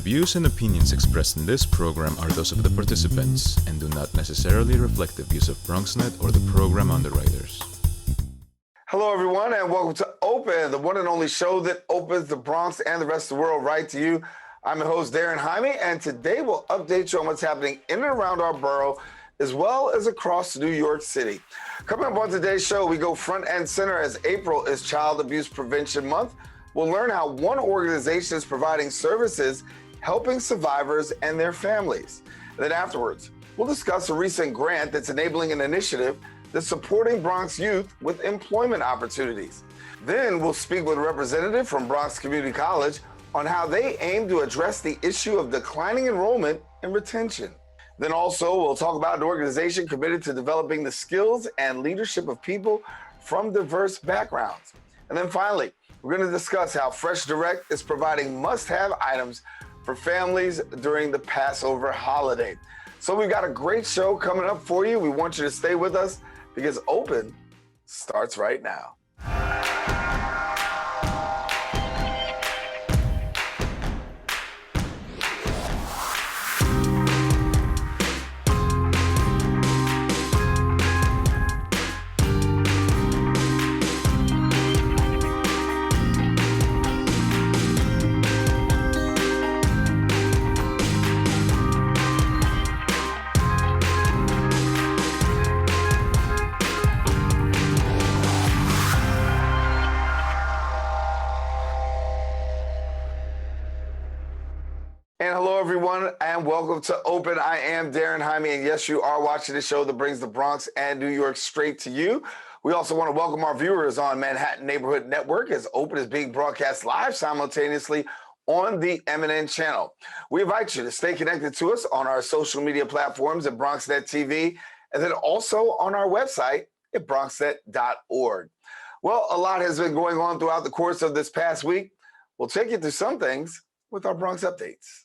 views and opinions expressed in this program are those of the participants and do not necessarily reflect the views of BronxNet or the program underwriters. Hello, everyone, and welcome to Open, the one and only show that opens the Bronx and the rest of the world right to you. I'm your host, Daren, Jaime, and today we'll update you on what's happening in and around our borough, as well as across New York City. Coming up on today's show, we go front and center as April is Child Abuse Prevention Month. We'll learn how one organization is providing services helping survivors and their families. And then afterwards, we'll discuss a recent grant that's enabling an initiative that's supporting Bronx youth with employment opportunities. Then we'll speak with a representative from Bronx Community College on how they aim to address the issue of declining enrollment and retention. Then also, we'll talk about an organization committed to developing the skills and leadership of people from diverse backgrounds. And then finally, we're going to discuss how FreshDirect is providing must-have items for families during the Passover holiday. So we've got a great show coming up for you. We want you to stay with us because Open starts right now. And hello, everyone, and welcome to Open. I am Daren, Jaime, and yes, you are watching the show that brings the Bronx and New York straight to you. We also want to welcome our viewers on Manhattan Neighborhood Network as Open is being broadcast live simultaneously on the MNN channel. We invite you to stay connected to us on our social media platforms at BronxNet TV and then also on our website at bronxnet.org. Well, a lot has been going on throughout the course of this past week. We'll take you through some things with our Bronx updates.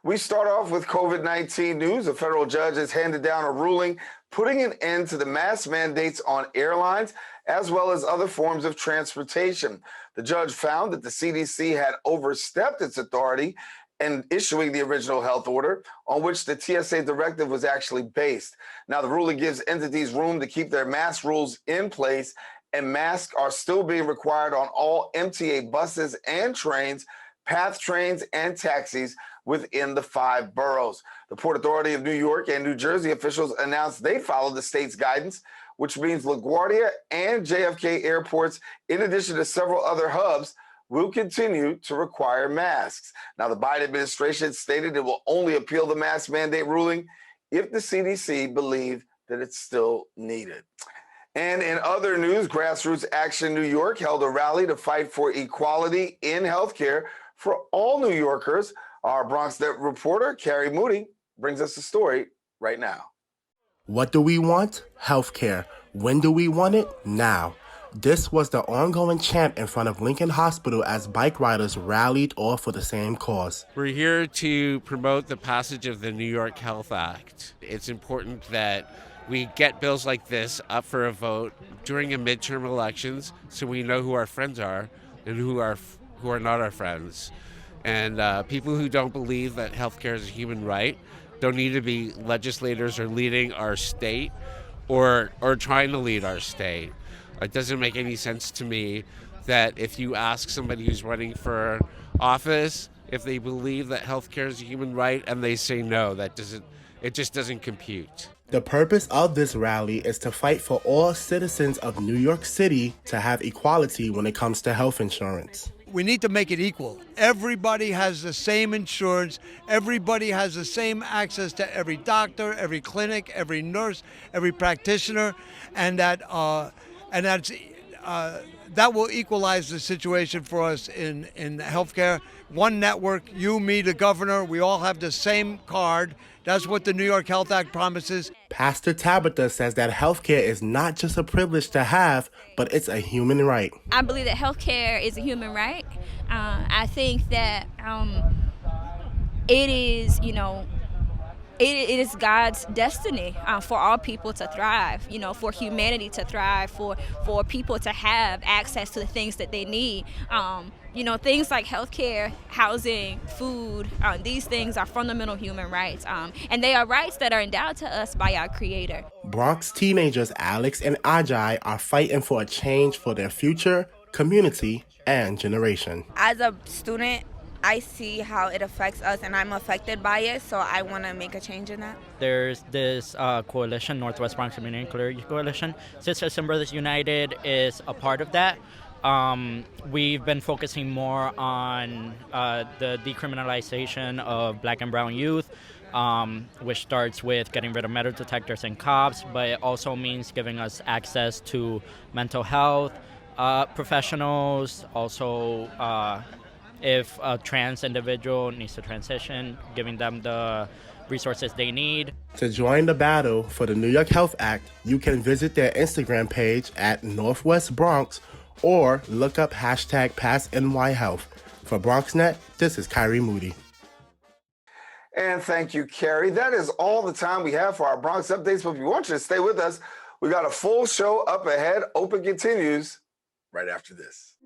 We start off with COVID-19 news. A federal judge has handed down a ruling putting an end to the mask mandates on airlines as well as other forms of transportation. The judge found that the CDC had overstepped its authority in issuing the original health order on which the TSA directive was actually based. Now, the ruling gives entities room to keep their mask rules in place, and masks are still being required on all MTA buses and trains, PATH trains, and taxis within the 5 boroughs. The Port Authority of New York and New Jersey officials announced they followed the state's guidance, which means LaGuardia and JFK airports, in addition to several other hubs, will continue to require masks. Now, the Biden administration stated it will only appeal the mask mandate ruling if the CDC believe that it's still needed. And in other news, Grassroots Action New York held a rally to fight for equality in healthcare for all New Yorkers. Our BronxNet reporter, Carrie Moody, brings us the story right now. What do we want? Healthcare. When do we want it? Now. This was the ongoing chant in front of Lincoln Hospital as bike riders rallied all for the same cause. We're here to promote the passage of the New York Health Act. It's important that we get bills like this up for a vote during a midterm elections so we know who our friends are and who are not our friends. And people who don't believe that healthcare is a human right don't need to be legislators or leading our state or trying to lead our state. It doesn't make any sense to me that if you ask somebody who's running for office if they believe that healthcare is a human right and they say no, it just doesn't compute. The purpose of this rally is to fight for all citizens of New York City to have equality when it comes to health insurance. We need to make it equal. Everybody has the same insurance. Everybody has the same access to every doctor, every clinic, every nurse, every practitioner, and that will equalize the situation for us in healthcare. One network, you, me, the governor, we all have the same card. That's what the New York Health Act promises. Pastor Tabitha says that healthcare is not just a privilege to have, but it's a human right. I believe that healthcare is a human right. I think that it is, it is God's destiny for all people to thrive, for humanity to thrive, for people to have access to the things that they need. Things like healthcare, housing, food, these things are fundamental human rights, and they are rights that are endowed to us by our Creator. Bronx teenagers Alex and Ajay are fighting for a change for their future, community, and generation. As a student, I see how it affects us and I'm affected by it, so I want to make a change in that. There's this coalition, Northwest Bronx Community Clergy Coalition. Sisters and Brothers United is a part of that. We've been focusing more on the decriminalization of black and brown youth, which starts with getting rid of metal detectors and cops, but it also means giving us access to mental health professionals, also if a trans individual needs to transition, giving them the resources they need. To join the battle for the New York Health Act, you can visit their Instagram page at Northwest Bronx or look up hashtag PassNYHealth. For BronxNet, this is Kyrie Moody. And thank you, Carrie. That is all the time we have for our Bronx updates, but if you want you to stay with us, we got a full show up ahead. Open continues right after this.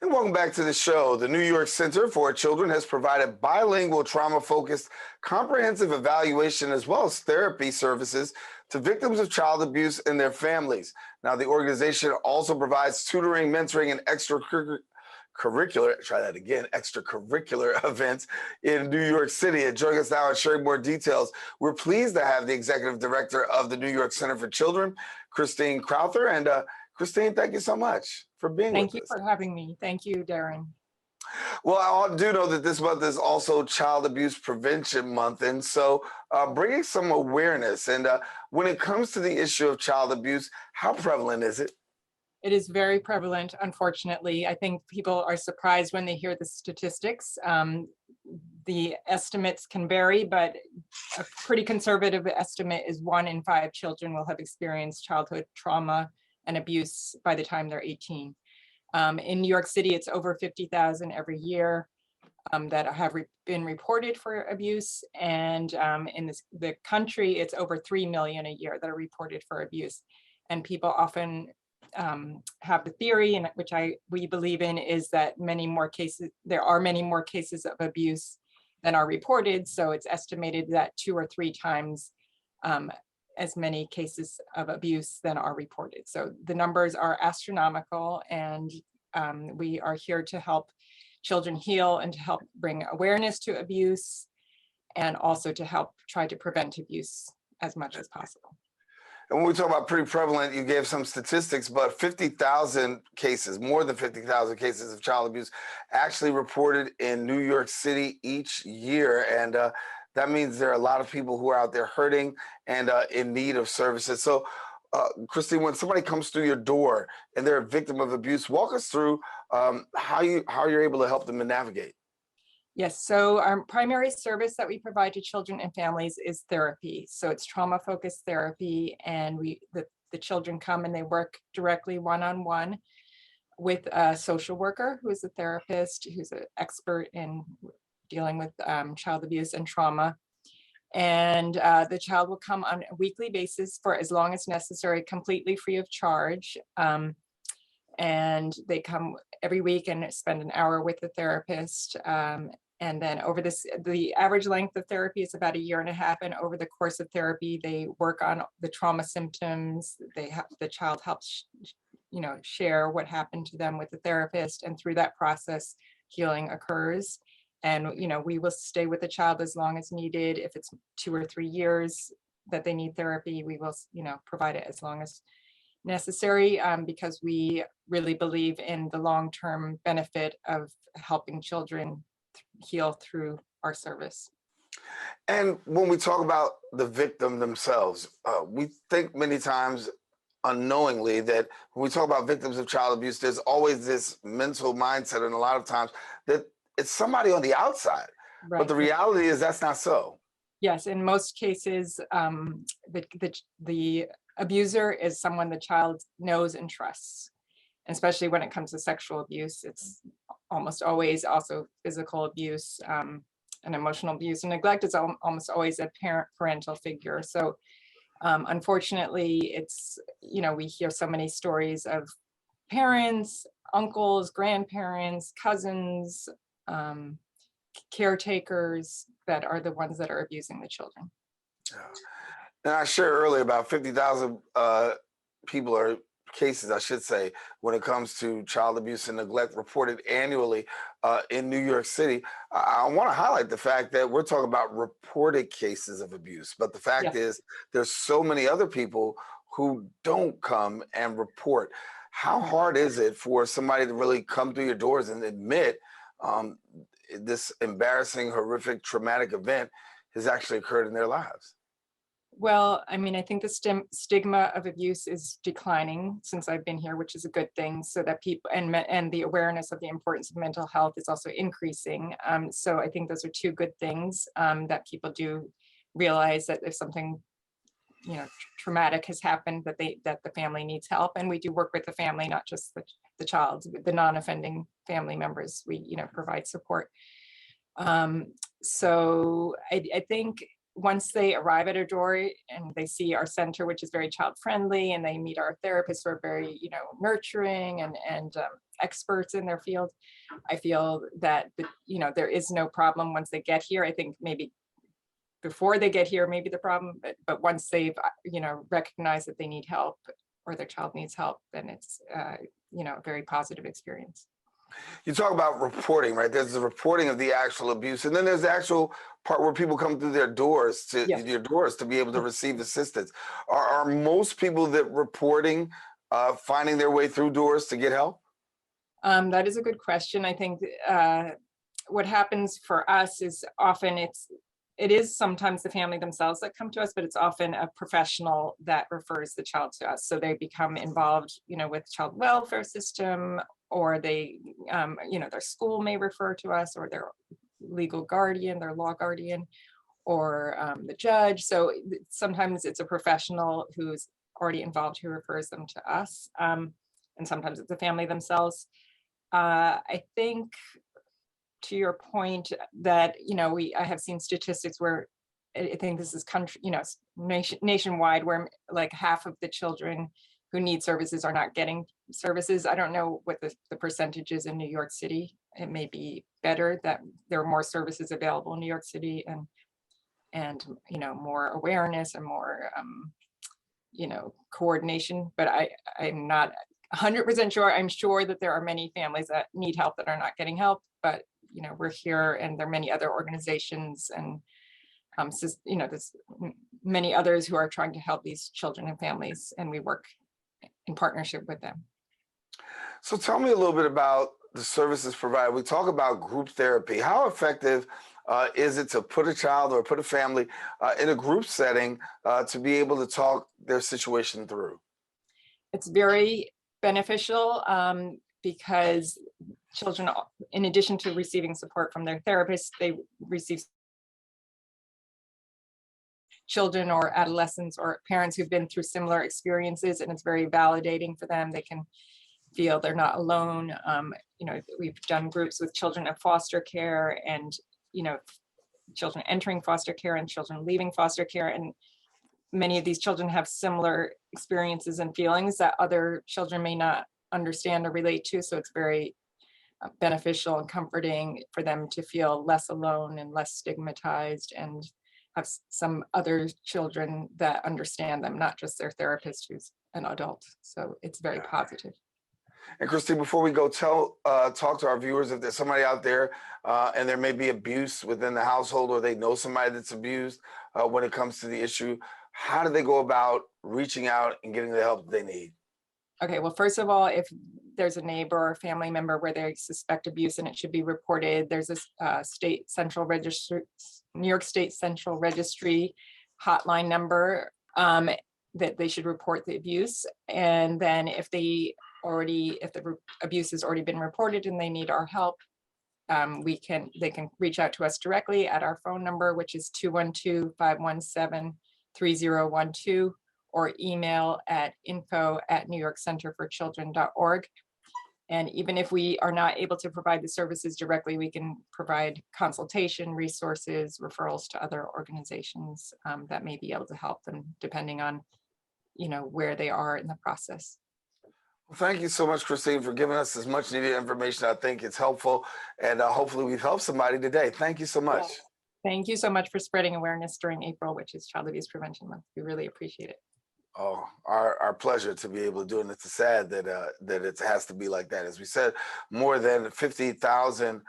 Welcome back to the show. The New York Center for Children has provided bilingual trauma-focused comprehensive evaluation as well as therapy services to victims of child abuse and their families. Now, the organization also provides tutoring, mentoring, and extracurricular events in New York City. And joining us now and sharing more details, we're pleased to have the executive director of the New York Center for Children, Christine Crowther. And Christine, thank you so much for being with us. Thank you for having me. Thank you, Daren. Well, I do know that this month is also Child Abuse Prevention Month, and so bringing some awareness. And when it comes to the issue of child abuse, how prevalent is it? It is very prevalent, unfortunately. I think people are surprised when they hear the statistics. The estimates can vary, but a pretty conservative estimate is 1 in 5 children will have experienced childhood trauma and abuse by the time they're 18. In New York City, it's over 50,000 every year that have been reported for abuse. And in the country, it's over 3 million a year that are reported for abuse. And people often have the theory, and which we believe in, is that there are many more cases of abuse than are reported. So it's estimated that 2 or 3 times as many cases of abuse than are reported. So the numbers are astronomical, and we are here to help children heal and to help bring awareness to abuse, and also to help try to prevent abuse as much as possible. And when we talk about pretty prevalent, you gave some statistics, but 50,000 cases, more than 50,000 cases of child abuse actually reported in New York City each year. And that means there are a lot of people who are out there hurting and in need of services. So, Christine, when somebody comes through your door and they're a victim of abuse, walk us through how you're able to help them to navigate. Yes, so our primary service that we provide to children and families is therapy. So it's trauma-focused therapy, and the children come and they work directly one-on-one with a social worker who is a therapist, who's an expert in dealing with child abuse and trauma. And the child will come on a weekly basis for as long as necessary, completely free of charge. And they come every week and spend an hour with the therapist. And then the average length of therapy is about 1.5 years. And over the course of therapy, they work on the trauma symptoms. The child helps, share what happened to them with the therapist. And through that process, healing occurs. And, we will stay with the child as long as needed. If it's 2 or 3 years that they need therapy, we will, provide it as long as necessary, because we really believe in the long-term benefit of helping children heal through our service. And when we talk about the victim themselves, we think many times unknowingly that when we talk about victims of child abuse, there's always this mental mindset, and a lot of times that it's somebody on the outside. Right. But the reality is that's not so. Yes, in most cases, the abuser is someone the child knows and trusts. And especially when it comes to sexual abuse, it's almost always also physical abuse and emotional abuse. And neglect is almost always a parental figure. So unfortunately, it's, we hear so many stories of parents, uncles, grandparents, cousins, caretakers that are the ones that are abusing the children. Yeah. And I shared earlier about 50,000 people or cases, I should say, when it comes to child abuse and neglect reported annually in New York City. I want to highlight the fact that we're talking about reported cases of abuse, but the fact is there's so many other people who don't come and report. How hard is it for somebody to really come through your doors and admit this embarrassing, horrific, traumatic event has actually occurred in their lives? Well, I mean, I think the stigma of abuse is declining since I've been here, which is a good thing, so that people and the awareness of the importance of mental health is also increasing. So I think those are two good things, that people do realize that if something, traumatic has happened, that the family needs help. And we do work with the family, not just the child, the non-offending family members. We, provide support. So I think once they arrive at our door and they see our center, which is very child friendly, and they meet our therapists who are very, nurturing and experts in their field, I feel that, there is no problem once they get here. I think maybe before they get here, maybe the problem, but once they've, recognized that they need help or their child needs help, then it's, a very positive experience. You talk about reporting, right? There's the reporting of the actual abuse, and then there's the actual part where people come through their doors to your doors to be able to receive assistance. Are most people that reporting finding their way through doors to get help? That is a good question. I think what happens for us is often it is sometimes the family themselves that come to us, but it's often a professional that refers the child to us. So they become involved, with child welfare system, or they, their school may refer to us, or their legal guardian, their law guardian, or the judge. So sometimes it's a professional who's already involved who refers them to us. And sometimes it's the family themselves. I think, to your point, that I have seen statistics where I think this is country, nationwide, where like half of the children who need services are not getting services. I don't know what the percentage is in New York City. It may be better that there are more services available in New York City, and more awareness and more coordination. But I'm not 100% sure. I'm sure that there are many families that need help that are not getting help, but we're here, and there are many other organizations and there's many others who are trying to help these children and families, and we work in partnership with them. So tell me a little bit about the services provided. We talk about group therapy. How effective is it to put a child or put a family in a group setting to be able to talk their situation through? It's very beneficial because children, in addition to receiving support from their therapists, they receive children or adolescents or parents who've been through similar experiences, and it's very validating for them. They can feel they're not alone. We've done groups with children in foster care, and children entering foster care and children leaving foster care, and many of these children have similar experiences and feelings that other children may not understand or relate to. So it's very beneficial and comforting for them to feel less alone and less stigmatized, and have some other children that understand them, not just their therapist who's an adult. So it's very positive. And Christine, before we go, talk to our viewers if there's somebody out there and there may be abuse within the household, or they know somebody that's abused when it comes to the issue. How do they go about reaching out and getting the help they need? Okay, well, first of all, if there's a neighbor or family member where they suspect abuse and it should be reported, there's a state central registry, New York State Central Registry hotline number that they should report the abuse. And then if the abuse has already been reported and they need our help, they can reach out to us directly at our phone number, which is 212-517-3012, or email at info@newyorkcenterforchildren.org. And even if we are not able to provide the services directly, we can provide consultation, resources, referrals to other organizations that may be able to help them, depending on, where they are in the process. Well, thank you so much, Christine, for giving us this much needed information. I think it's helpful, and hopefully we've helped somebody today. Thank you so much. Thank you so much for spreading awareness during April, which is Child Abuse Prevention Month. We really appreciate it. Oh, our pleasure to be able to do it. And it's sad that it has to be like that. As we said, more than 50,000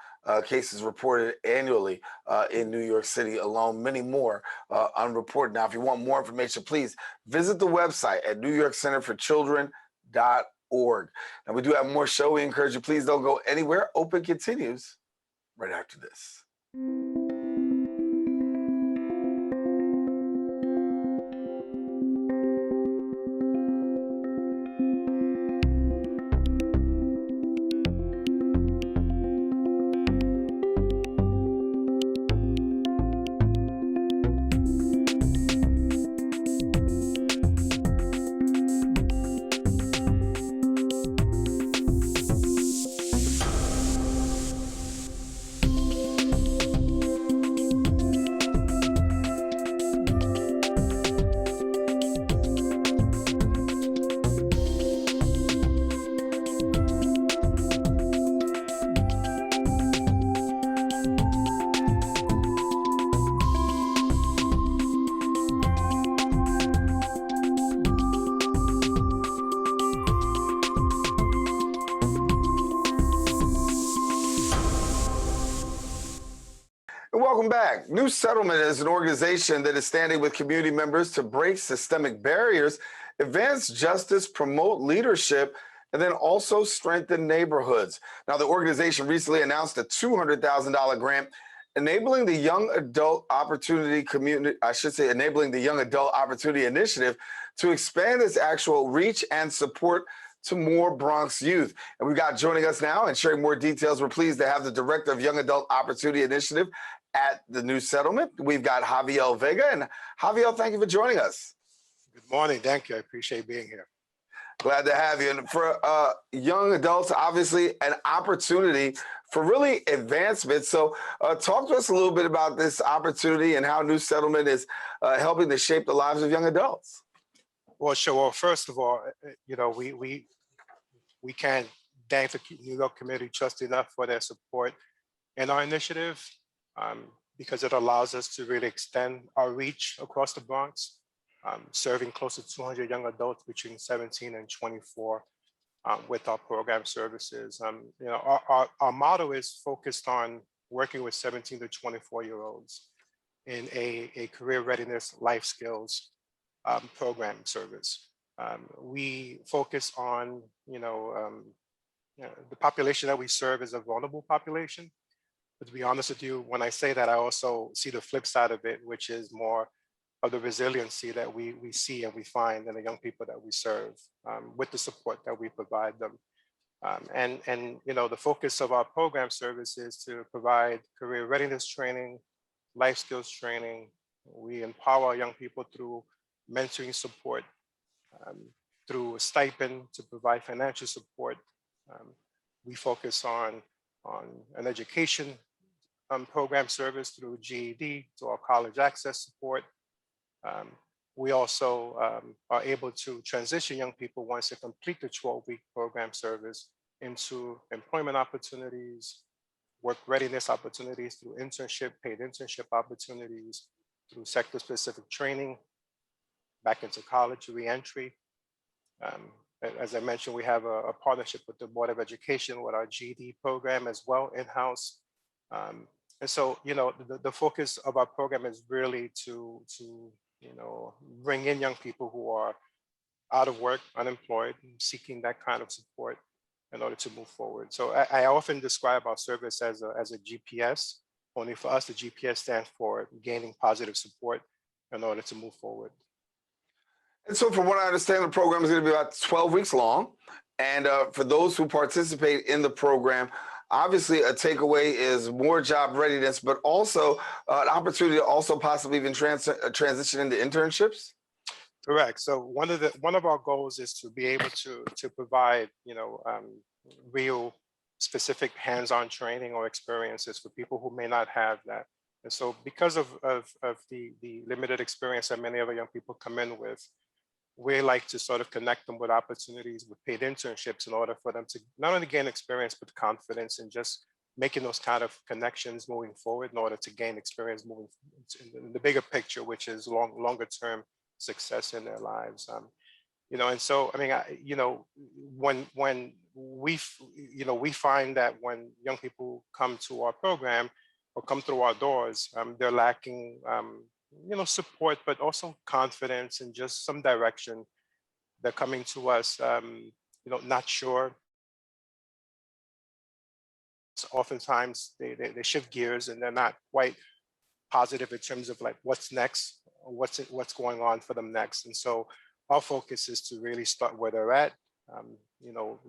cases reported annually in New York City alone, many more unreported. Now, if you want more information, please visit the website at newyorkcenterforchildren.org. And we do have more show. We encourage you, please don't go anywhere. Open continues right after this. Welcome back. New Settlement is an organization that is standing with community members to break systemic barriers, advance justice, promote leadership, and then also strengthen neighborhoods. Now, the organization recently announced a $200,000 grant enabling the Young Adult Opportunity enabling the Young Adult Opportunity Initiative to expand its actual reach and support to more Bronx youth. And we've got joining us now and sharing more details. We're pleased to have the Director of Young Adult Opportunity Initiative at the New Settlement. We've got Javiel Vega. And Javiel, thank you for joining us. Good morning. Thank you. I appreciate being here. Glad to have you. And for young adults, obviously an opportunity for really advancement. So talk to us a little bit about this opportunity and how New Settlement is helping to shape the lives of young adults. Well, sure. Well, first of all, we can't thank the New York Community Trust enough for their support in our initiative, because it allows us to really extend our reach across the Bronx, serving close to 200 young adults between 17 and 24 with our program services. Our motto is focused on working with 17 to 24-year-olds in a career readiness life skills program service. We focus on, the population that we serve is a vulnerable population. But to be honest with you, when I say that, I also see the flip side of it, which is more of the resiliency that we see and we find in the young people that we serve with the support that we provide them. The focus of our program service is to provide career readiness training, life skills training. We empower young people through mentoring support, through a stipend to provide financial support. We focus on an education program service through GED to our college access support. We also are able to transition young people once they complete the 12-week program service into employment opportunities, work readiness opportunities through internship, paid internship opportunities, through sector-specific training, back into college, reentry. As I mentioned, we have a partnership with the Board of Education with our GED program as well in-house. And so, the focus of our program is really to bring in young people who are out of work, unemployed, seeking that kind of support in order to move forward. So I often describe our service as a GPS. Only for us, the GPS stands for gaining positive support in order to move forward. And so from what I understand, the program is going to be about 12 weeks long. And for those who participate in the program, obviously a takeaway is more job readiness, but also an opportunity to also possibly even transition into internships. Correct. So one of our goals is to be able to provide real specific hands-on training or experiences for people who may not have that. And so because of the limited experience that many of our young people come in with, we like to sort of connect them with opportunities with paid internships in order for them to not only gain experience, but confidence and just making those kind of connections moving forward in order to gain experience moving in the bigger picture, which is longer term success in their lives. And so, I mean, when we find that when young people come to our program or come through our doors, they're lacking, support, but also confidence and just some direction. They're coming to us, not sure. So oftentimes they shift gears and they're not quite positive in terms of like what's next, or what's going on for them next. And so our focus is to really start where they're at,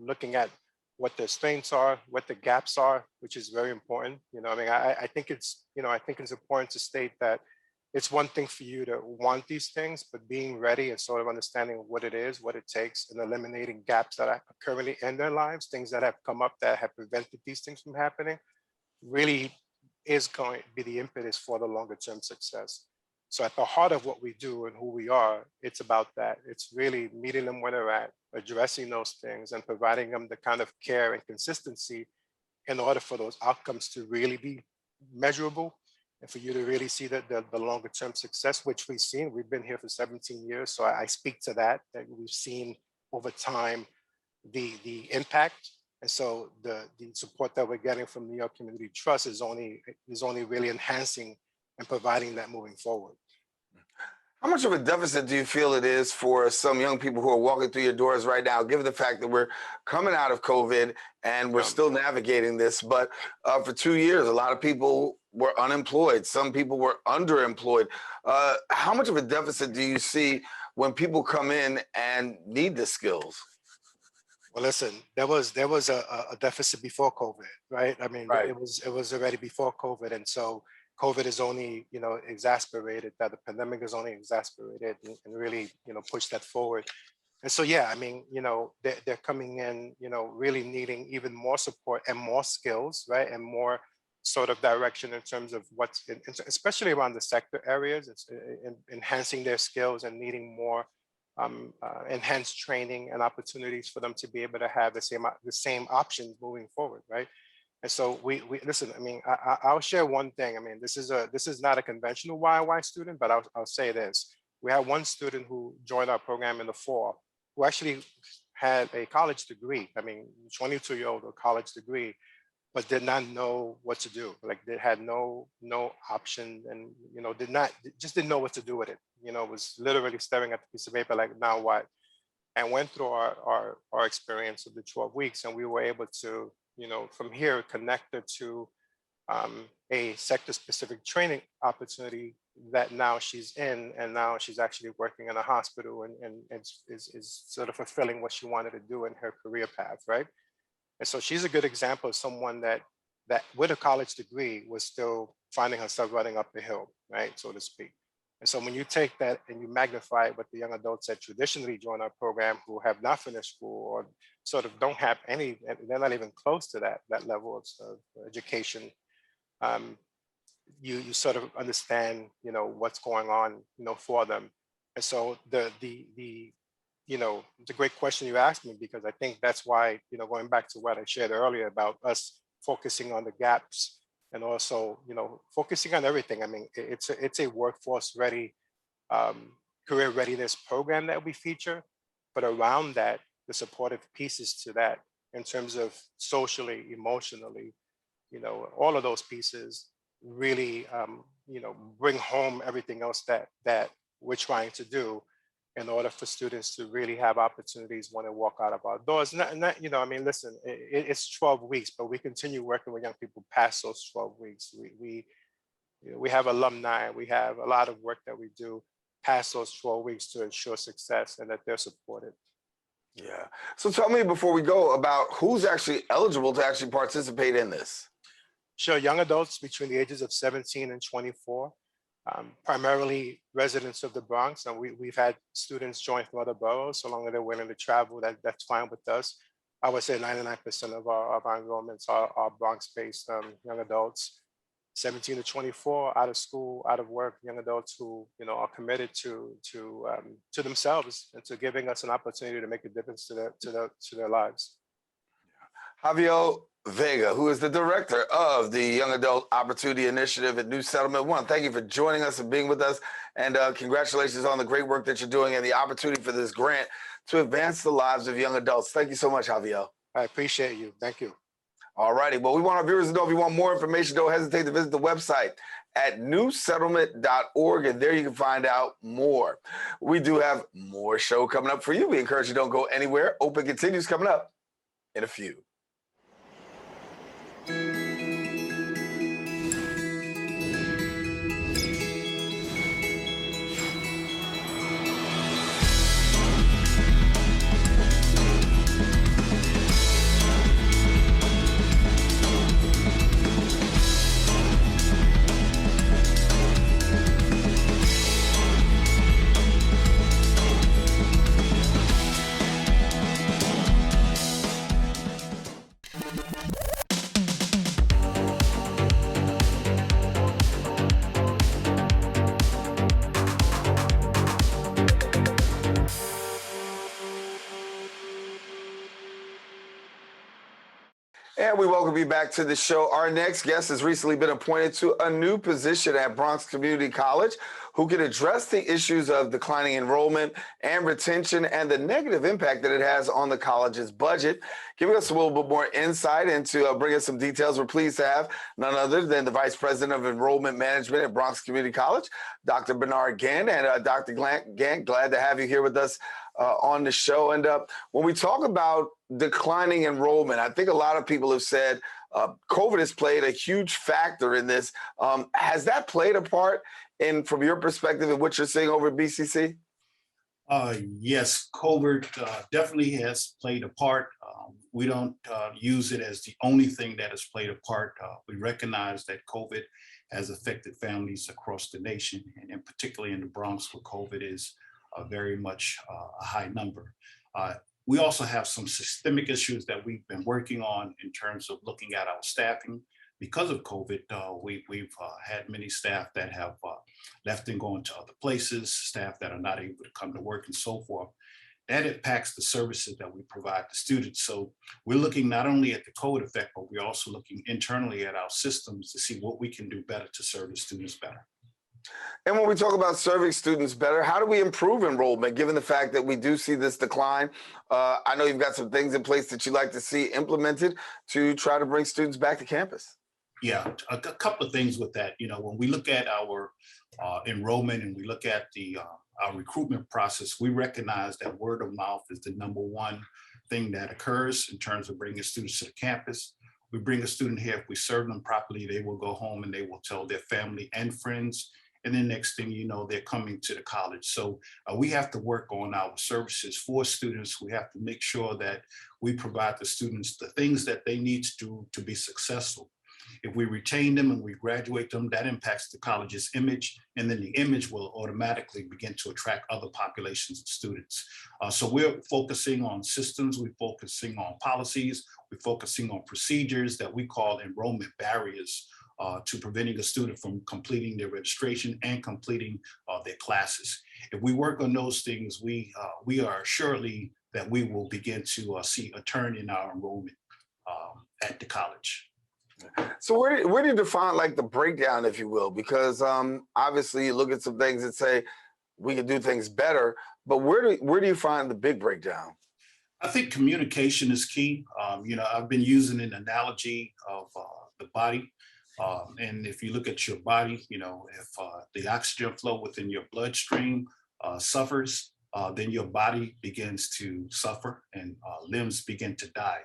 looking at what their strengths are, what the gaps are, which is very important. I think it's important to state that it's one thing for you to want these things, but being ready and sort of understanding what it is, what it takes, and eliminating gaps that are currently in their lives, things that have come up that have prevented these things from happening, really is going to be the impetus for the longer term success. So at the heart of what we do and who we are, it's about that. It's really meeting them where they're at, addressing those things and providing them the kind of care and consistency in order for those outcomes to really be measurable and for you to really see the longer term success, which we've seen. We've been here for 17 years. So I speak to that we've seen over time the impact. And so the support that we're getting from New York Community Trust is only really enhancing and providing that moving forward. How much of a deficit do you feel it is for some young people who are walking through your doors right now, given the fact that we're coming out of COVID and we're still navigating this? But for 2 years, a lot of people were unemployed. Some people were underemployed. How much of a deficit do you see when people come in and need the skills? Well, listen, there was a deficit before COVID, right? I mean, right. it was already before COVID. And so COVID is only, exacerbated that. The pandemic is only exacerbated and really, pushed that forward. And so, yeah, I mean, they're coming in, really needing even more support and more skills, right? And more sort of direction in terms of especially around the sector areas, it's enhancing their skills and needing more enhanced training and opportunities for them to be able to have the same options moving forward, right? And so we listen. I mean, I'll share one thing. I mean, this is not a conventional YY student, but I'll say this: we had one student who joined our program in the fall, who actually had a college degree. I mean, 22-year-old, a college degree, but did not know what to do. Like they had no option, and didn't know what to do with it. Was literally staring at the piece of paper like, now what? And went through our experience of the 12 weeks, and we were able to, from here connect her to a sector-specific training opportunity that now she's in, and now she's actually working in a hospital and is sort of fulfilling what she wanted to do in her career path, right? And so she's a good example of someone that with a college degree was still finding herself running up the hill, right, so to speak. And so when you take that and you magnify it with the young adults that traditionally join our program who have not finished school or sort of don't have any, they're not even close to that level of education, you sort of understand, what's going on, for them. And so the it's a great question you asked me, because I think that's why, going back to what I shared earlier about us focusing on the gaps and also, focusing on everything. I mean, it's a workforce ready, career readiness program that we feature, but around that, the supportive pieces to that in terms of socially, emotionally, all of those pieces really, bring home everything else that we're trying to do in order for students to really have opportunities when they walk out of our doors. I mean, listen, it's 12 weeks, but we continue working with young people past those 12 weeks. We have alumni, we have a lot of work that we do past those 12 weeks to ensure success and that they're supported. Yeah. So tell me before we go about who's actually eligible to actually participate in this. Sure, young adults between the ages of 17 and 24, primarily residents of the Bronx, and we've had students join from other boroughs, so long as they're willing to travel, that's fine with us. I would say 99% of our enrollments are Bronx-based young adults, 17 to 24, out of school, out of work, young adults who are committed to themselves and to giving us an opportunity to make a difference to their lives. Javiel Vega, who is the director of the Young Adult Opportunity Initiative at New Settlement One. Thank you for joining us and being with us. And congratulations on the great work that you're doing and the opportunity for this grant to advance the lives of young adults. Thank you so much, Javiel. I appreciate you. Thank you. All righty. Well, we want our viewers to know if you want more information, don't hesitate to visit the website at newsettlement.org, and there you can find out more. We do have more show coming up for you. We encourage you don't go anywhere. Open continues coming up in a few. And we welcome you back to the show. Our next guest has recently been appointed to a new position at Bronx Community College, who can address the issues of declining enrollment and retention and the negative impact that it has on the college's budget. Giving us a little bit more insight into bringing us some details, we're pleased to have none other than the Vice President of Enrollment Management at Bronx Community College, Dr. Bernard Gantt. And Dr. Gantt, glad to have you here with us on the show. And when we talk about declining enrollment, I think a lot of people have said COVID has played a huge factor in this. Has that played a part in, from your perspective, in what you're seeing over at BCC? Yes, COVID definitely has played a part. We don't use it as the only thing that has played a part. We recognize that COVID has affected families across the nation, and particularly in the Bronx, where COVID is very much a high number. We also have some systemic issues that we've been working on in terms of looking at our staffing. Because of COVID, we've had many staff that have left and gone to other places, staff that are not able to come to work and so forth. That impacts the services that we provide to students. So we're looking not only at the COVID effect, but we're also looking internally at our systems to see what we can do better to serve the students better. And when we talk about serving students better, how do we improve enrollment, given the fact that we do see this decline? I know you've got some things in place that you'd like to see implemented to try to bring students back to campus. Yeah, a couple of things with that. When we look at our enrollment and we look at our recruitment process, we recognize that word of mouth is the number one thing that occurs in terms of bringing students to the campus. We bring a student here, if we serve them properly, they will go home and they will tell their family and friends. And then next thing you know, they're coming to the college. So we have to work on our services for students. We have to make sure that we provide the students the things that they need to do to be successful. If we retain them and we graduate them, that impacts the college's image, and then the image will automatically begin to attract other populations of students. So we're focusing on systems, we're focusing on policies, we're focusing on procedures that we call enrollment barriers to preventing a student from completing their registration and completing their classes. If we work on those things, we are assuredly that we will begin to see a turn in our enrollment at the college. So where do you define like the breakdown, if you will? Because obviously you look at some things and say we can do things better, but where do you find the big breakdown? I think communication is key. I've been using an analogy of the body. And if you look at your body, if the oxygen flow within your bloodstream suffers, then your body begins to suffer and limbs begin to die.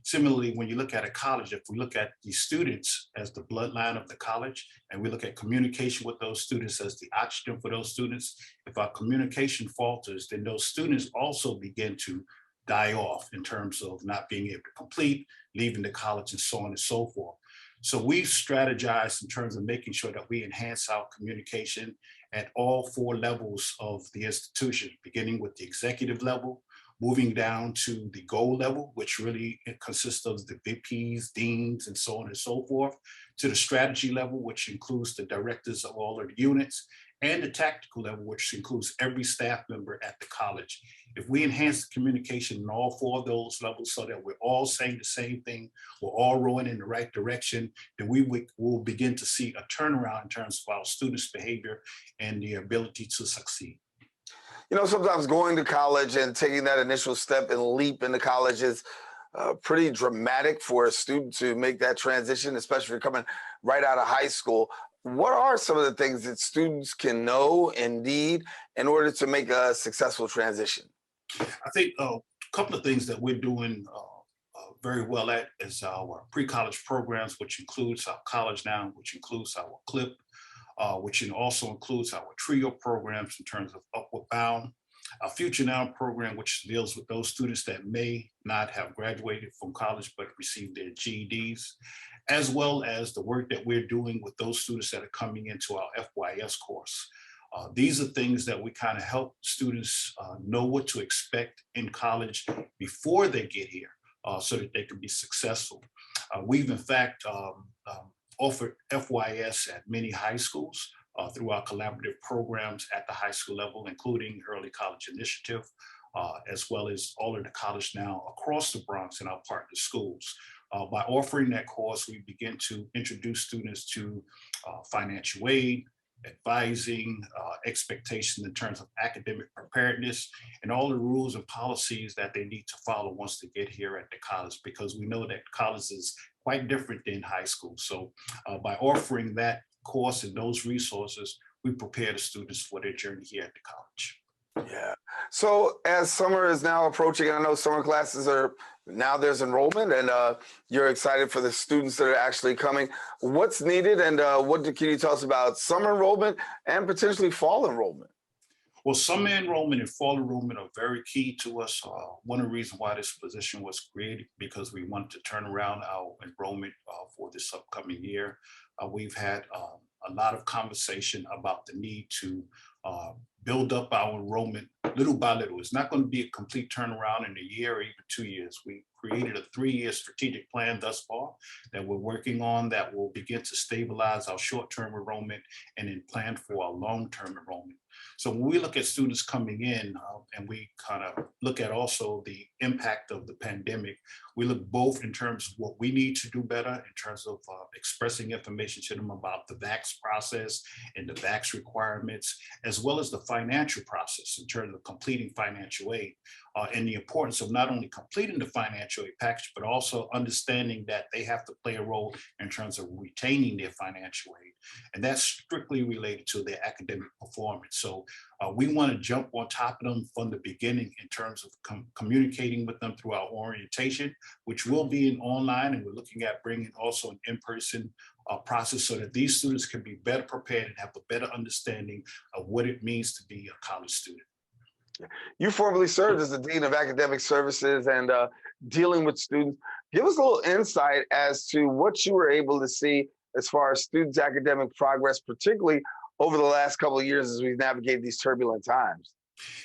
Similarly, when you look at a college, if we look at the students as the bloodline of the college, and we look at communication with those students as the oxygen for those students, if our communication falters, then those students also begin to die off in terms of not being able to complete, leaving the college, and so on and so forth. So we've strategized in terms of making sure that we enhance our communication at all 4 levels of the institution, beginning with the executive level, moving down to the goal level, which really consists of the VPs, deans, and so on and so forth, to the strategy level, which includes the directors of all of the units, and the tactical level, which includes every staff member at the college. If we enhance the communication in all 4 of those levels so that we're all saying the same thing, we're all rowing in the right direction, then we will begin to see a turnaround in terms of our students' behavior and their ability to succeed. Sometimes going to college and taking that initial step and leap into college is pretty dramatic for a student to make that transition, especially if you're coming right out of high school. What are some of the things that students can know and need in order to make a successful transition? I think a couple of things that we're doing very well at is our pre-college programs, which includes our College Now, which includes our CLIP, which also includes our TRIO programs in terms of Upward Bound, our Future Now program, which deals with those students that may not have graduated from college but received their GEDs, as well as the work that we're doing with those students that are coming into our FYS course. These are things that we kind of help students know what to expect in college before they get here so that they can be successful. We've in fact offered FYS at many high schools through our collaborative programs at the high school level, including Early College Initiative, as well as all of the College Now across the Bronx in our partner schools. By offering that course, we begin to introduce students to financial aid, advising, expectations in terms of academic preparedness, and all the rules and policies that they need to follow once they get here at the college, because we know that college is quite different than high school. So by offering that course and those resources, we prepare the students for their journey here at the college. Yeah. So as summer is now approaching, I know summer classes now there's enrollment, and you're excited for the students that are actually coming. What's needed, and can you tell us about summer enrollment and potentially fall enrollment? Well, summer enrollment and fall enrollment are very key to us. One of the reasons why this position was created, because we wanted to turn around our enrollment for this upcoming year. We've had a lot of conversation about the need to build up our enrollment little by little. It's not going to be a complete turnaround in a year or even 2 years. We created a 3-year strategic plan thus far that we're working on that will begin to stabilize our short-term enrollment and then plan for our long-term enrollment. So when we look at students coming in and we kind of look at also the impact of the pandemic, we look both in terms of what we need to do better in terms of expressing information to them about the VAX process and the VAX requirements, as well as the financial process in terms of completing financial aid, and the importance of not only completing the financial aid package, but also understanding that they have to play a role in terms of retaining their financial aid. And that's strictly related to their academic performance. So we want to jump on top of them from the beginning in terms of communicating with them through our orientation, which will be in online, and we're looking at bringing also an in-person process so that these students can be better prepared and have a better understanding of what it means to be a college student. You formerly served as the Dean of Academic Services and dealing with students. Give us a little insight as to what you were able to see as far as students' academic progress, particularly over the last couple of years as we've navigated these turbulent times.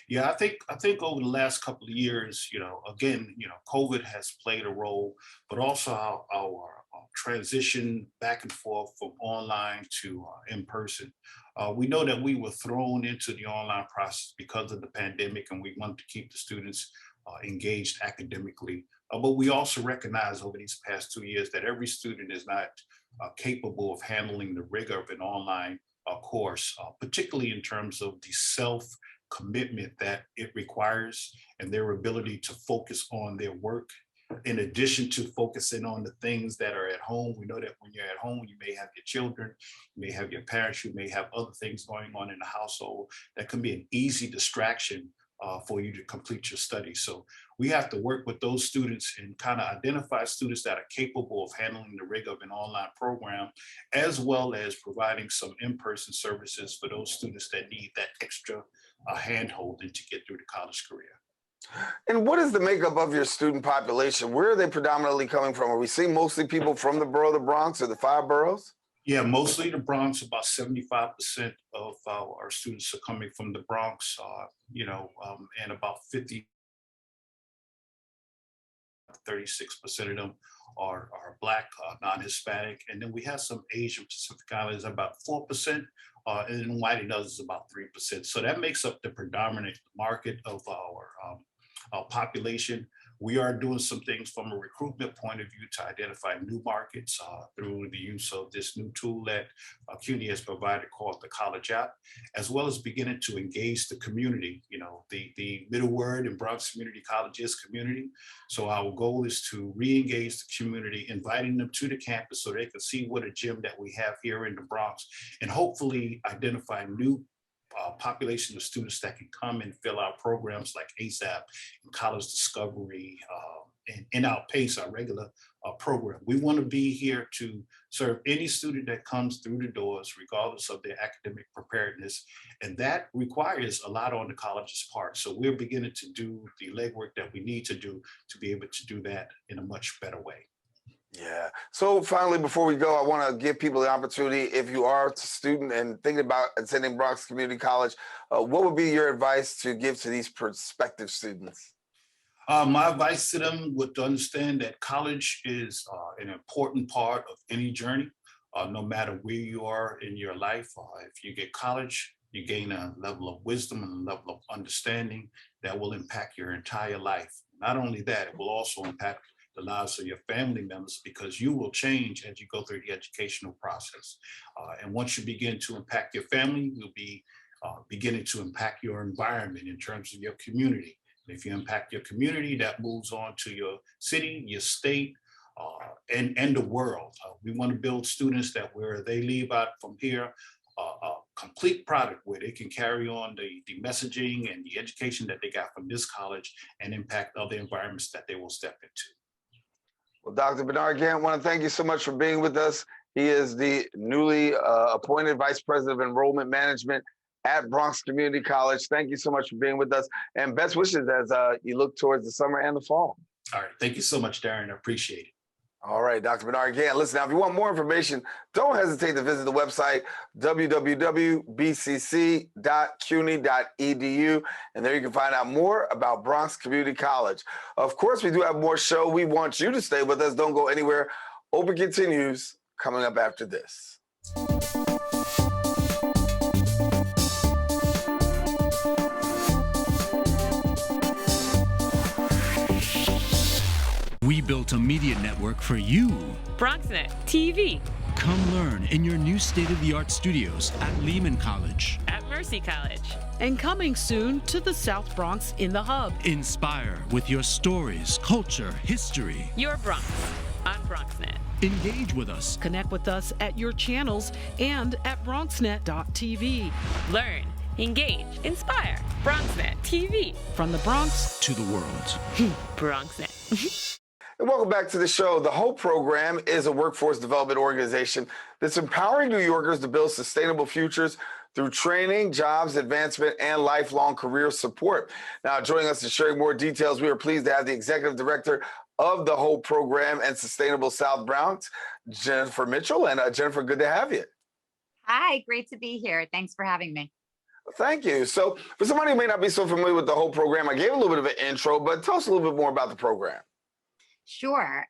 Yeah, I think over the last couple of years, again, COVID has played a role, but also our transition back and forth from online to in person. We know that we were thrown into the online process because of the pandemic, and we wanted to keep the students engaged academically. But we also recognize over these past 2 years that every student is not capable of handling the rigor of an online course, particularly in terms of the self-commitment that it requires and their ability to focus on their work. In addition to focusing on the things that are at home, we know that when you're at home, you may have your children, you may have your parents, you may have other things going on in the household that can be an easy distraction for you to complete your studies. So we have to work with those students and kind of identify students that are capable of handling the rigor of an online program, as well as providing some in-person services for those students that need that extra hand-holding to get through the college career. And what is the makeup of your student population? Where are they predominantly coming from? Are we seeing mostly people from the borough of the Bronx or the 5 boroughs? Yeah, mostly the Bronx. About 75% of our students are coming from the Bronx, and about 36% of them are Black, non-Hispanic. And then we have some Asian Pacific Islanders, about 4%, and then white and others about 3%. So that makes up the predominant market of our population. We are doing some things from a recruitment point of view to identify new markets through the use of this new tool that CUNY has provided called the College App, as well as beginning to engage the community. You know, the middle word in Bronx Community College is community. So our goal is to re-engage the community, inviting them to the campus so they can see what a gym that we have here in the Bronx, and hopefully identify new population of students that can come and fill out programs like ASAP and College Discovery and Outpace, our regular program. We want to be here to serve any student that comes through the doors, regardless of their academic preparedness. And that requires a lot on the college's part. So we're beginning to do the legwork that we need to do to be able to do that in a much better way. Yeah. So finally, before we go, I want to give people the opportunity, if you are a student and thinking about attending Bronx Community College, what would be your advice to give to these prospective students? My advice to them would to understand that college is an important part of any journey, no matter where you are in your life. If you get college, you gain a level of wisdom and a level of understanding that will impact your entire life. Not only that, it will also impact the lives of your family members, because you will change as you go through the educational process. And once you begin to impact your family, you'll be beginning to impact your environment in terms of your community. And if you impact your community, that moves on to your city, your state, and the world. We want to build students that where they leave out from here, a complete product where they can carry on the messaging and the education that they got from this college and impact other environments that they will step into. Well, Dr. Bernard Gantt, I want to thank you so much for being with us. He is the newly appointed Vice President of Enrollment Management at Bronx Community College. Thank you so much for being with us, and best wishes as you look towards the summer and the fall. All right. Thank you so much, Daren. I appreciate it. All right, Dr. Bernard Gantt. Listen, now, if you want more information, don't hesitate to visit the website, www.bcc.cuny.edu, and there you can find out more about Bronx Community College. Of course, we do have more show. We want you to stay with us. Don't go anywhere. Open continues coming up after this. We built a media network for you. BronxNet TV. Come learn in your new state-of-the-art studios at Lehman College. At Mercy College. And coming soon to the South Bronx in the Hub. Inspire with your stories, culture, history. Your Bronx on BronxNet. Engage with us. Connect with us at your channels and at BronxNet.tv. Learn, engage, inspire. BronxNet TV. From the Bronx to the world. BronxNet. And welcome back to the show. The HOPE program is a workforce development organization that's empowering New Yorkers to build sustainable futures through training, jobs, advancement, and lifelong career support. Now, joining us to share more details, we are pleased to have the executive director of the HOPE program and Sustainable South Bronx, Jennifer Mitchell. And Jennifer, good to have you. Hi, great to be here. Thanks for having me. Thank you. So for somebody who may not be so familiar with the HOPE program, I gave a little bit of an intro, but tell us a little bit more about the program. Sure.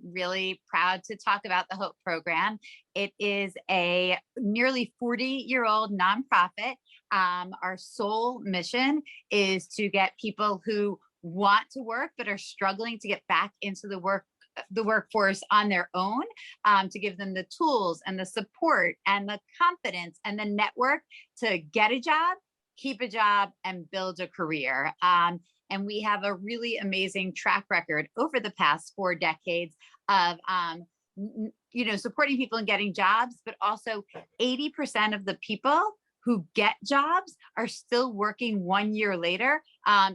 Really proud to talk about the Hope program. It is a nearly 40-year-old nonprofit. Our sole mission is to get people who want to work but are struggling to get back into the workforce on their own, to give them the tools and the support and the confidence and the network to get a job, keep a job, and build a career. And we have a really amazing track record over the past 4 decades of supporting people in getting jobs, but also 80% of the people who get jobs are still working 1 year later,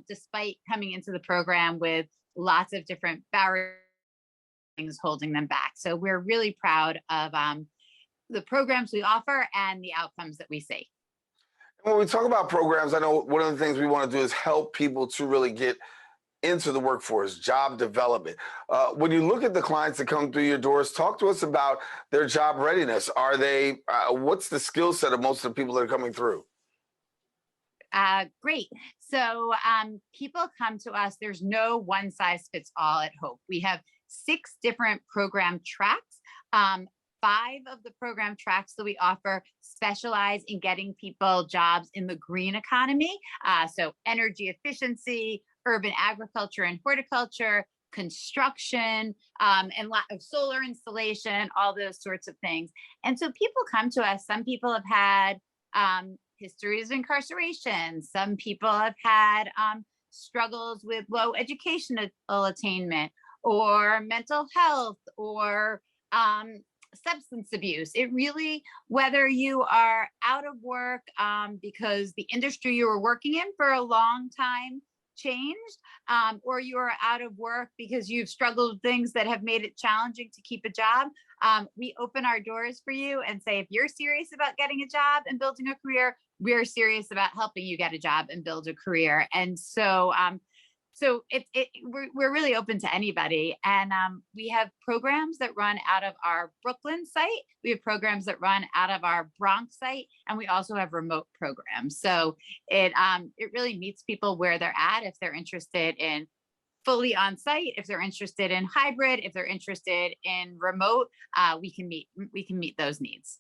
despite coming into the program with lots of different barriers holding them back. So we're really proud of the programs we offer and the outcomes that we see. When we talk about programs, I know one of the things we want to do is help people to really get into the workforce, job development. When you look at the clients that come through your doors, talk to us about their job readiness. Are they, what's the skill set of most of the people that are coming through? Great. So people come to us, there's no one size fits all at Hope. We have 6 different program tracks. 5 of the program tracks that we offer specialize in getting people jobs in the green economy. So energy efficiency, urban agriculture and horticulture, construction, and lot of solar installation, all those sorts of things. And so people come to us. Some people have had histories of incarceration. Some people have had struggles with low educational attainment or mental health or substance abuse. It really, whether you are out of work because the industry you were working in for a long time changed, or you are out of work because you've struggled with things that have made it challenging to keep a job, we open our doors for you and say, if you're serious about getting a job and building a career, we're serious about helping you get a job and build a career. And so we're really open to anybody. And we have programs that run out of our Brooklyn site. We have programs that run out of our Bronx site. And we also have remote programs. So it really meets people where they're at. If they're interested in fully on site, if they're interested in hybrid, if they're interested in remote, we can meet those needs.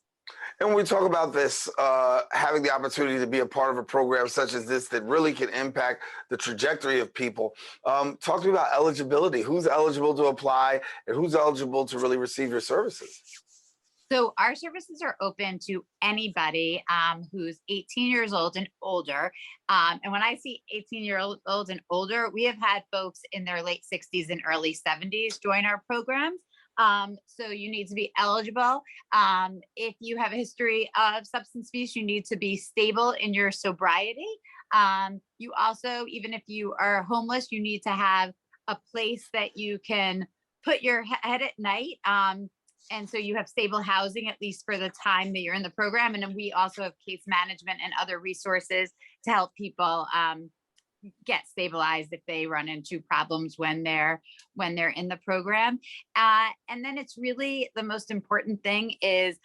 And when we talk about this, having the opportunity to be a part of a program such as this that really can impact the trajectory of people, talk to me about eligibility. Who's eligible to apply and who's eligible to really receive your services? So our services are open to anybody who's 18 years old and older. And when I see 18-year-old and older, we have had folks in their late 60s and early 70s join our programs. So you need to be eligible. If you have a history of substance abuse, you need to be stable in your sobriety. You also, even if you are homeless, you need to have a place that you can put your head at night. And so you have stable housing, at least for the time that you're in the program. And then we also have case management and other resources to help people get stabilized if they run into problems when they're in the program. And then it's really, the most important thing is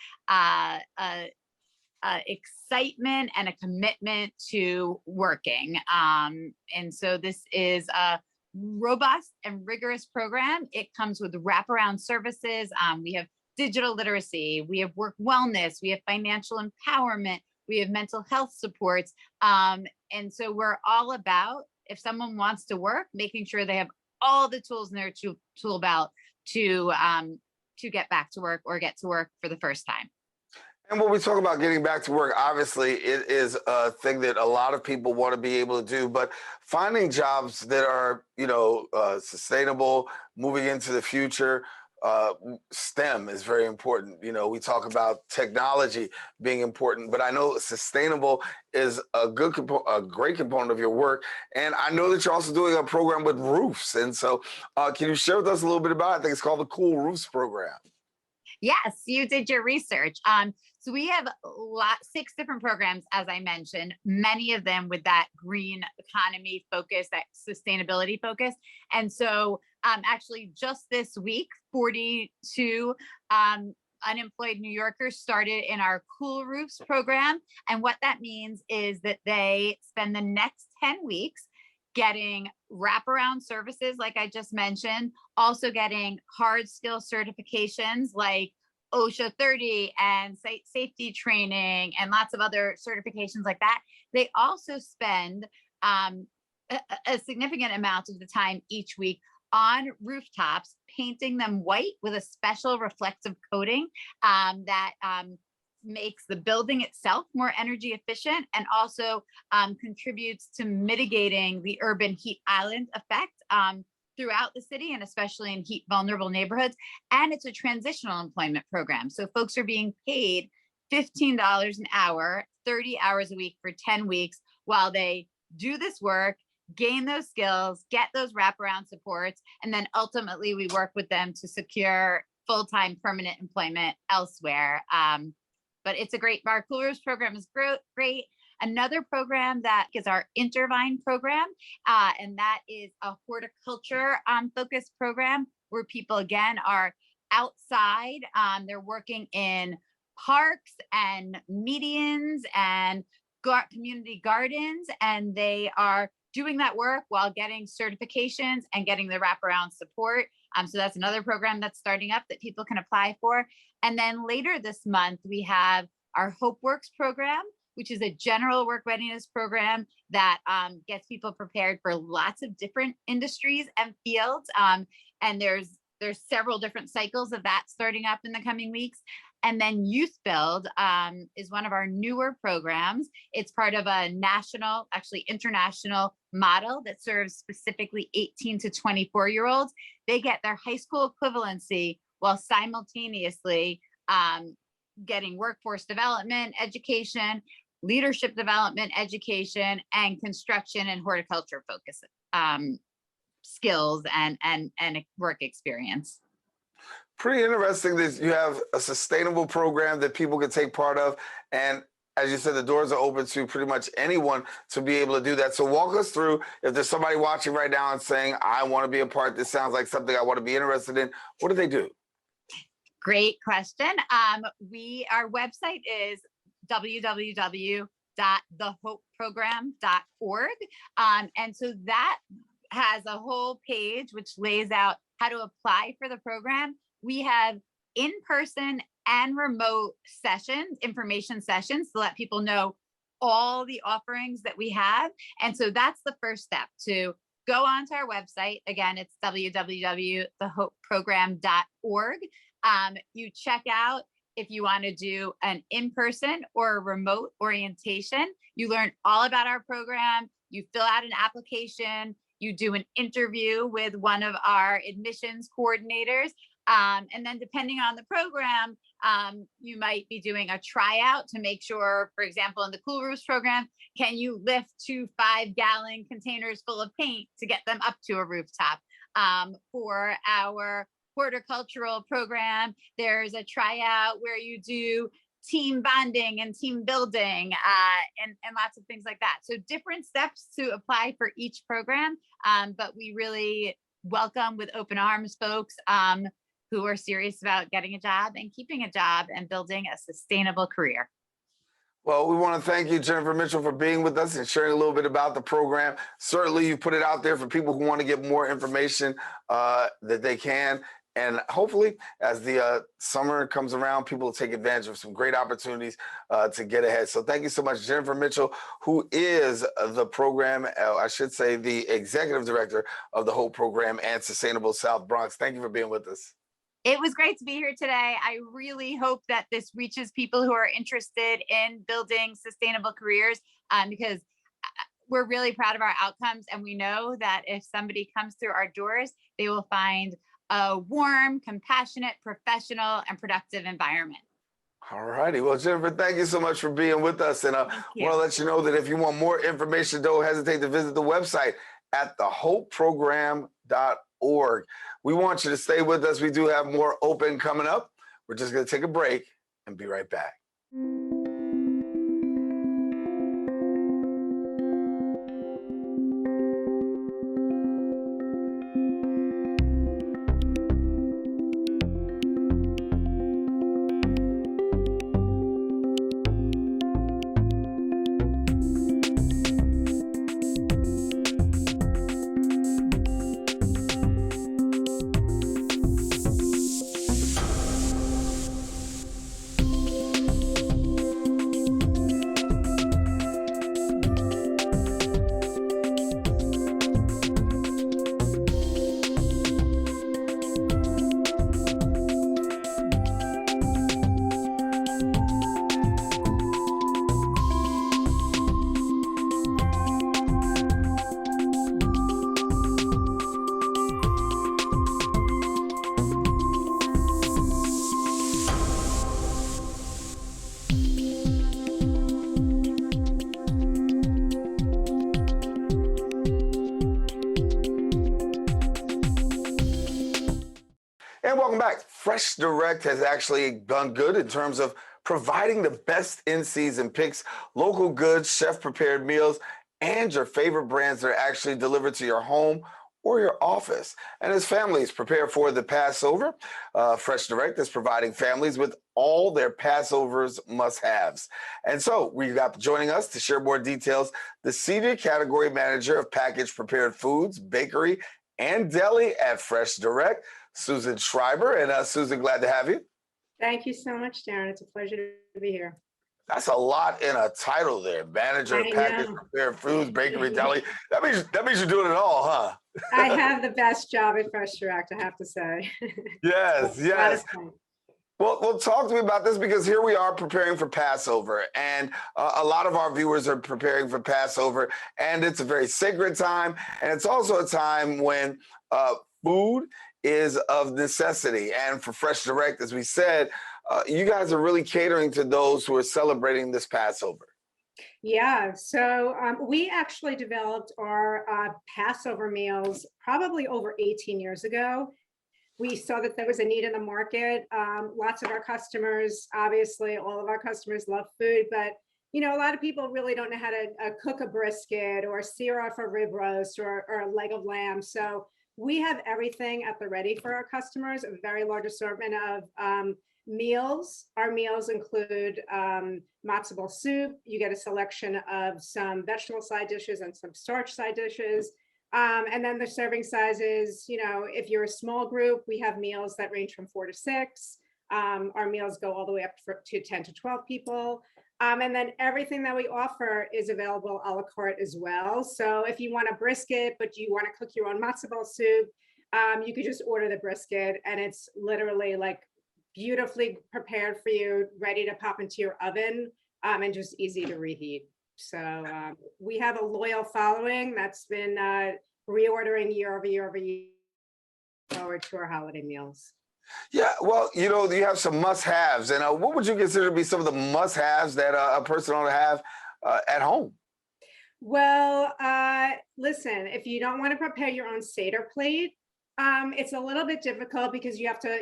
excitement and a commitment to working. And so this is a robust and rigorous program. It comes with wraparound services. We have digital literacy, we have work wellness, we have financial empowerment, we have mental health supports. And so we're all about, if someone wants to work, making sure they have all the tools in their tool belt to get back to work or get to work for the first time. And when we talk about getting back to work, obviously it is a thing that a lot of people want to be able to do, but finding jobs that are, sustainable, moving into the future, STEM is very important. We talk about technology being important, but I know sustainable is a great component of your work. And I know that you're also doing a program with roofs. And so can you share with us a little bit about it? I think it's called the Cool Roofs Program. Yes, you did your research. So we have 6 different programs, as I mentioned, many of them with that green economy focus, that sustainability focus. And so actually just this week, 42 unemployed New Yorkers started in our Cool Roofs program. And what that means is that they spend the next 10 weeks getting wraparound services, like I just mentioned, also getting hard skill certifications like OSHA 30 and site safety training and lots of other certifications like that. They also spend a significant amount of the time each week on rooftops, painting them white with a special reflective coating that makes the building itself more energy efficient and also contributes to mitigating the urban heat island effect throughout the city and especially in heat vulnerable neighborhoods. And it's a transitional employment program. So folks are being paid $15 an hour, 30 hours a week for 10 weeks while they do this work, gain those skills, get those wraparound supports, and then ultimately we work with them to secure full-time permanent employment elsewhere. But it's a great, our Cool Roofs program is great. Another program that is our Intervine program, and that is a horticulture focused program where people, again, are outside. They're working in parks and medians and community gardens, and they are doing that work while getting certifications and getting the wraparound support. So that's another program that's starting up that people can apply for. And then later this month, we have our Hope Works program, which is a general work readiness program that gets people prepared for lots of different industries and fields. And there's several different cycles of that starting up in the coming weeks. And then Youth Build is one of our newer programs. It's part of a national, actually international model that serves specifically 18 to 24-year-olds. They get their high school equivalency while simultaneously getting workforce development education, leadership development education, and construction and horticulture focus skills and work experience. Pretty interesting that you have a sustainable program that people can take part of. And as you said, the doors are open to pretty much anyone to be able to do that. So walk us through, if there's somebody watching right now and saying, I want to be a part, this sounds like something I want to be interested in, what do they do? Great question. Our website is www.thehopeprogram.org. And so that has a whole page which lays out how to apply for the program. We have in-person and remote sessions, information sessions, to let people know all the offerings that we have. And so that's the first step, to go onto our website. Again, it's www.thehopeprogram.org. You check out if you want to do an in-person or a remote orientation. You learn all about our program. You fill out an application. You do an interview with one of our admissions coordinators. And then depending on the program, you might be doing a tryout to make sure, for example, in the Cool Roofs program, can you lift 2 5-gallon containers full of paint to get them up to a rooftop? For our horticultural program, there's a tryout where you do team bonding and team building and lots of things like that. So different steps to apply for each program, but we really welcome with open arms folks who are serious about getting a job and keeping a job and building a sustainable career. Well, we want to thank you, Jennifer Mitchell, for being with us and sharing a little bit about the program. Certainly, you put it out there for people who want to get more information that they can. And hopefully, as the summer comes around, people will take advantage of some great opportunities to get ahead. So thank you so much, Jennifer Mitchell, who is the program, I should say, the executive director of the Hope Program and Sustainable South Bronx. Thank you for being with us. It was great to be here today. I really hope that this reaches people who are interested in building sustainable careers because we're really proud of our outcomes. And we know that if somebody comes through our doors, they will find a warm, compassionate, professional, and productive environment. All righty. Well, Jennifer, thank you so much for being with us. And I want to let you know that if you want more information, don't hesitate to visit the website at thehopeprogram.org. We want you to stay with us. We do have more open coming up. We're just going to take a break and be right back. Welcome back. FreshDirect has actually done good in terms of providing the best in-season picks, local goods, chef-prepared meals, and your favorite brands that are actually delivered to your home or your office. And as families prepare for the Passover, FreshDirect is providing families with all their Passover's must-haves. And so we got joining us to share more details, the Senior Category Manager of Packaged Prepared Foods, Bakery, and Deli at FreshDirect, Susan Schreiber. And Susan, glad to have you. Thank you so much, Daren. It's a pleasure to be here. That's a lot in a title there. Manager of Packaged Prepared Foods, Bakery, Deli. That means you're doing it all, huh? I have the best job at FreshDirect, I have to say. Yes, yes. Well, talk to me about this, because here we are preparing for Passover, and a lot of our viewers are preparing for Passover, and it's a very sacred time, and it's also a time when food is of necessity. And for FreshDirect, as we said, you guys are really catering to those who are celebrating this Passover. Yeah, so we actually developed our Passover meals probably over 18 years ago. We saw that there was a need in the market. Lots of our customers, obviously, all of our customers love food, but a lot of people really don't know how to cook a brisket or sear off a rib roast or a leg of lamb. So we have everything at the ready for our customers, a very large assortment of meals. Our meals include matzo ball soup. You get a selection of some vegetable side dishes and some starch side dishes. And then the serving sizes, if you're a small group, we have meals that range from 4 to 6. Our meals go all the way up to 10 to 12 people. And then everything that we offer is available a la carte as well. So if you want a brisket, but you want to cook your own matzo ball soup, you could just order the brisket, and it's literally like beautifully prepared for you, ready to pop into your oven, and just easy to reheat. So we have a loyal following that's been reordering year over year over year, forward to our holiday meals. Yeah, well, you have some must-haves, and what would you consider to be some of the must-haves that a person ought to have at home? Well, listen, if you don't want to prepare your own Seder plate, it's a little bit difficult because you have to,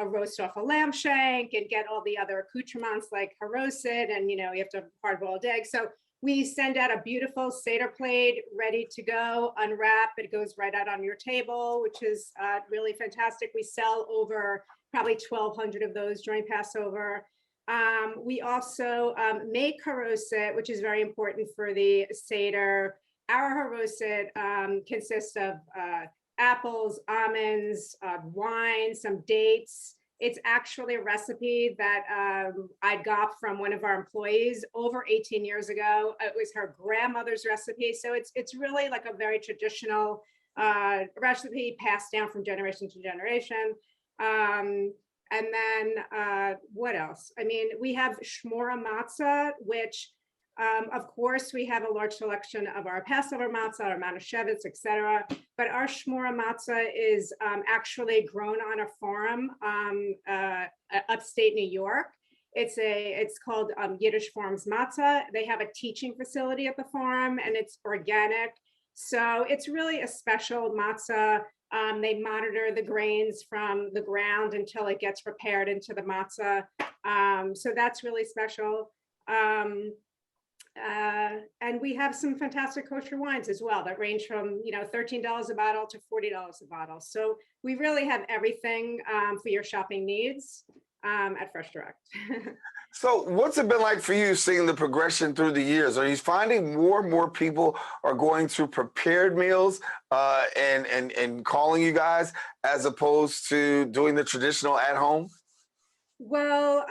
roast off a lamb shank and get all the other accoutrements like haroset, and, you have to have hard-boiled eggs. So we send out a beautiful Seder plate ready to go, unwrap. It goes right out on your table, which is really fantastic. We sell over probably 1,200 of those during Passover. We also make haroset, which is very important for the Seder. Our haroset consists of apples, almonds, wine, some dates. It's actually a recipe that I got from one of our employees over 18 years ago. It was her grandmother's recipe. So it's really like a very traditional recipe passed down from generation to generation. And then what else? I mean, we have shmura matzah, which of course, we have a large selection of our Passover matzah, our manischewitz, etc. But our shmura matzah is actually grown on a farm upstate New York. It's called Yiddish Farms Matzah. They have a teaching facility at the farm, and it's organic. So it's really a special matzah. They monitor the grains from the ground until it gets prepared into the matzah. So that's really special. And we have some fantastic kosher wines as well that range from $13 a bottle to $40 a bottle. So we really have everything for your shopping needs at FreshDirect. So what's it been like for you seeing the progression through the years? Are you finding more and more people are going to prepared meals and calling you guys as opposed to doing the traditional at home? Well,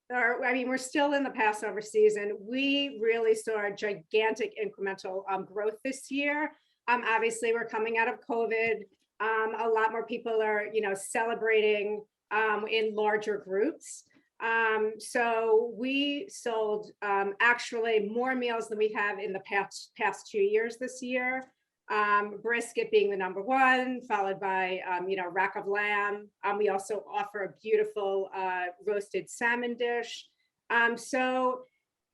we're still in the Passover season. We really saw a gigantic incremental growth this year. Obviously, we're coming out of COVID. A lot more people are, celebrating in larger groups. So we sold actually more meals than we have in the past 2 years this year. Brisket being the number one, followed by, rack of lamb. We also offer a beautiful roasted salmon dish. So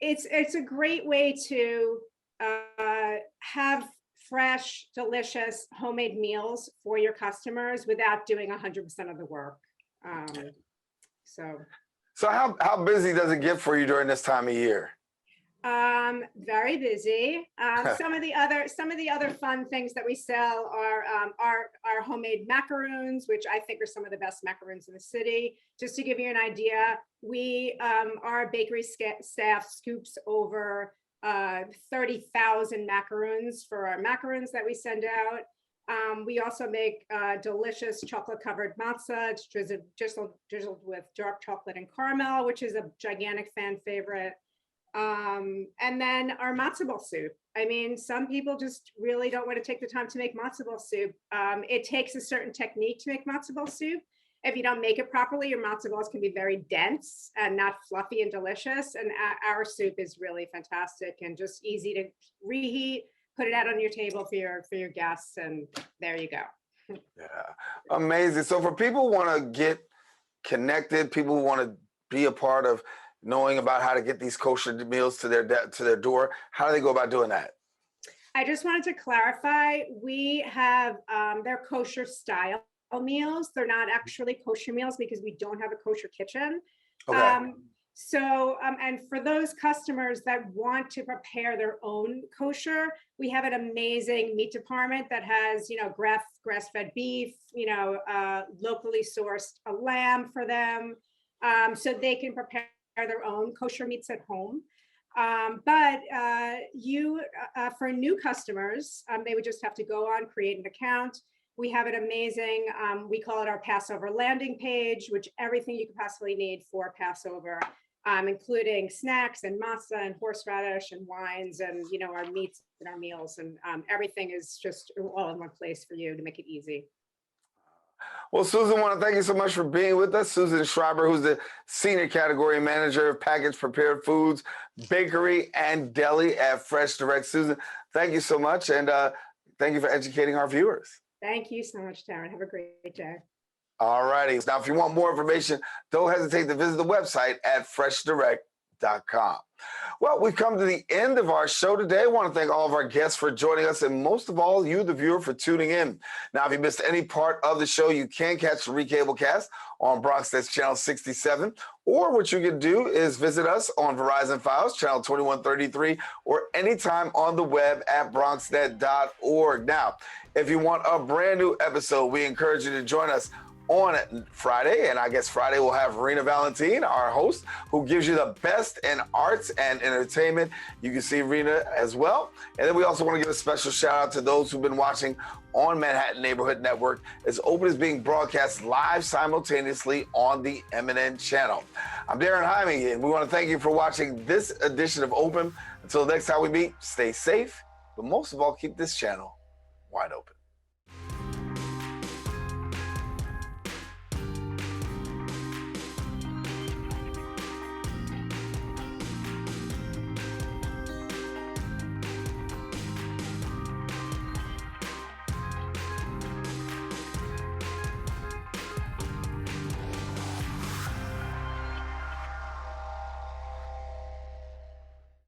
it's a great way to have fresh, delicious, homemade meals for your customers without doing 100% of the work. So how busy does it get for you during this time of year? Very busy. Some of the other fun things that we sell are our homemade macaroons, which I think are some of the best macaroons in the city. Just to give you an idea, our bakery staff scoops over 30,000 macaroons for our macaroons that we send out. We also make delicious chocolate covered matzah. It's drizzled with dark chocolate and caramel, which is a gigantic fan favorite. And then our matzo ball soup. I mean, some people just really don't want to take the time to make matzo ball soup. It takes a certain technique to make matzo ball soup. If you don't make it properly, your matzo balls can be very dense and not fluffy and delicious. And our soup is really fantastic and just easy to reheat, put it out on your table for your guests, and there you go. Yeah, amazing. So for people who want to get connected, people who want to be a part of knowing about how to get these kosher meals to their door, how do they go about doing that? I just wanted to clarify, we have they're kosher style meals. They're not actually kosher meals because we don't have a kosher kitchen. Okay. And for those customers that want to prepare their own kosher, we have an amazing meat department that has, grass-fed beef, locally sourced a lamb for them, so they can prepare their own kosher meats at home. But for new customers, they would just have to go on, create an account. We have an amazing, we call it our Passover landing page, which everything you could possibly need for Passover, including snacks and matzah and horseradish and wines and, our meats and our meals, and everything is just all in one place for you to make it easy. Well, Susan, I want to thank you so much for being with us. Susan Schreiber, who's the Senior Category Manager of Packaged Prepared Foods, Bakery, and Deli at FreshDirect. Susan, thank you so much, and thank you for educating our viewers. Thank you so much, Daren. Have a great day. All righty. Now, if you want more information, don't hesitate to visit the website at freshdirect.com. Well, we've come to the end of our show today. I want to thank all of our guests for joining us, and most of all, you, the viewer, for tuning in. Now, if you missed any part of the show, you can catch the recablecast on Bronx Net's Channel 67, or what you can do is visit us on Verizon Files, Channel 2133, or anytime on the web at bronxnet.org. Now, if you want a brand new episode, we encourage you to join us on Friday, and I guess Friday we'll have Rena Valentine, our host, who gives you the best in arts and entertainment. You can see Rena as well. And then we also want to give a special shout out to those who've been watching on Manhattan Neighborhood Network, as Open is being broadcast live simultaneously on the MNN channel. I'm Daren Jaime, and we want to thank you for watching this edition of Open. Until next time we meet, stay safe, but most of all, keep this channel wide open.